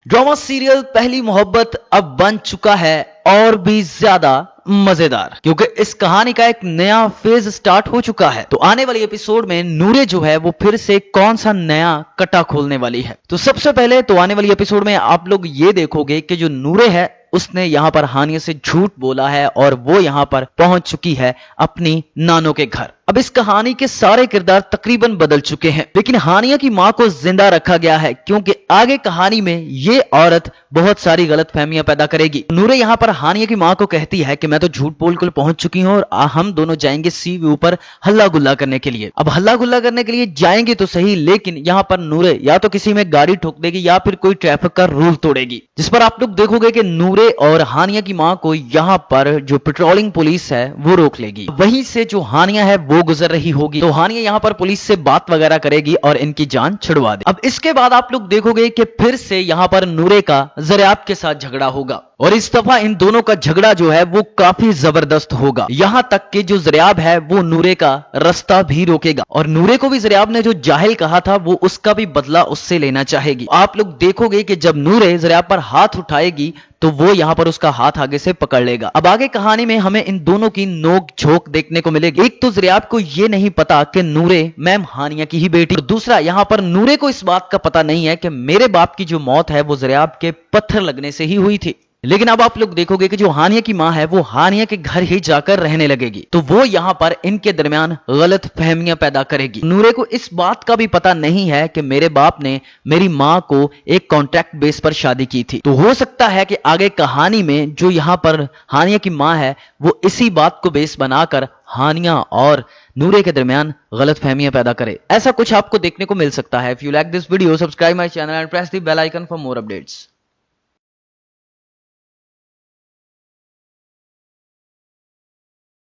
Drama serial पहली मोहब्बत अब बन चुका है और भी ज्यादा मजेदार, क्योंकि इस कहानी का एक नया फेज स्टार्ट हो चुका है। तो आने वाली एपिसोड में नूरे जो है वो फिर से कौन सा नया कटा खोलने वाली है। तो सबसे पहले तो आने वाली एपिसोड में आप लोग ये देखोगे कि जो नूरे है उसने यहाँ पर हानिया से झूठ बोला है और वो यहाँ पर पहुंच चुकी है अपनी नानो के घर। अब इस कहानी के सारे किरदार तकरीबन बदल चुके हैं, लेकिन हानिया की मां को जिंदा रखा गया है क्योंकि आगे कहानी में ये औरत बहुत सारी गलतफहमियां पैदा करेगी। नूरे यहाँ पर हानिया की मां को कहती है कि मैं तो झूठ बोलकर पहुंच चुकी हूं और हम दोनों जाएंगे सी व्यू पर हल्ला गुल्ला करने के लिए। अब हल्ला गुल्ला करने के लिए जाएंगे तो सही, लेकिन यहाँ पर नूरे या तो किसी में गाड़ी ठोक देगी या फिर कोई ट्रैफिक का रूल तोड़ेगी, जिस पर आप लोग देखोगे कि नूरे और हानिया की मां को यहाँ पर जो पेट्रोलिंग पुलिस है वो रोक लेगी। वहीं से जो हानिया है वो गुजर रही होगी तो हानिया यहाँ पर पुलिस से बात वगैरह करेगी और इनकी जान छुड़वा दे। अब इसके बाद आप लोग देखोगे कि फिर से यहाँ पर नूरे का ज़रियाब के साथ झगड़ा होगा और इस दफा इन दोनों का झगड़ा जो है वो काफी जबरदस्त होगा। यहां तक कि जो ज़रियाब है वो नूरे का रास्ता भी रोकेगा और नूरे को भी ज़रियाब ने जो जाहिल कहा था वो उसका भी बदला उससे लेना चाहेगी। आप लोग देखोगे कि जब नूरे ज़रियाब पर हाथ उठाएगी तो वो यहाँ पर उसका हाथ आगे से पकड़ लेगा। अब आगे कहानी में हमें इन दोनों की नोक झोंक देखने को मिलेगी। एक तो ज़रियाब को ये नहीं पता कि नूरे मैम हानिया की ही बेटी, और दूसरा यहाँ पर नूरे को इस बात का पता नहीं है कि मेरे बाप की जो मौत है वो ज़रियाब के पत्थर लगने से ही हुई थी। लेकिन अब आप लोग देखोगे कि जो हानिया की मां है वो हानिया के घर ही जाकर रहने लगेगी, तो वो यहाँ पर इनके दरमियान गलत फहमियां पैदा करेगी। नूरे को इस बात का भी पता नहीं है कि मेरे बाप ने मेरी मां को एक कॉन्ट्रैक्ट बेस पर शादी की थी। तो हो सकता है कि आगे कहानी में जो यहाँ पर हानिया की मां है वो इसी बात को बेस बनाकर हानिया और नूरे के दरमियान गलत फहमियां पैदा करे। ऐसा कुछ आपको देखने को मिल सकता है। If you like this video, subscribe my channel and press the bell icon for more updates.